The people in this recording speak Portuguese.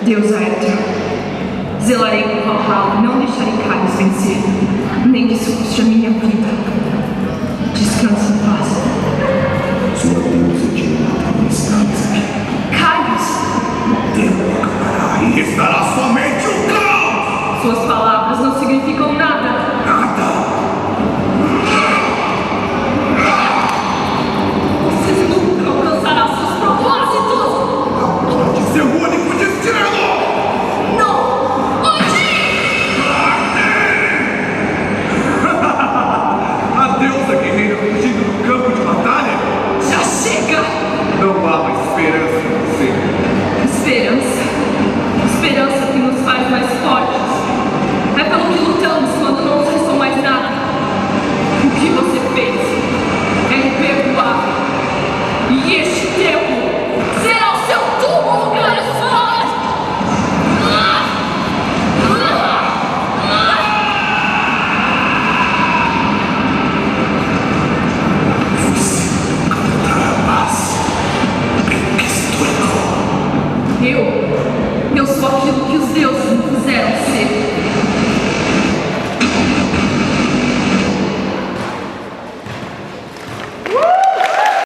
Deus Aetra. Zelarei por Valhalla e não deixarei Kairos vencer, nem que isso custe a minha vida. Descanse em paz. Sua deusa te mata no instante. Kairos! O tempo acabará e restará somente o caos! Suas palavras não significam nada.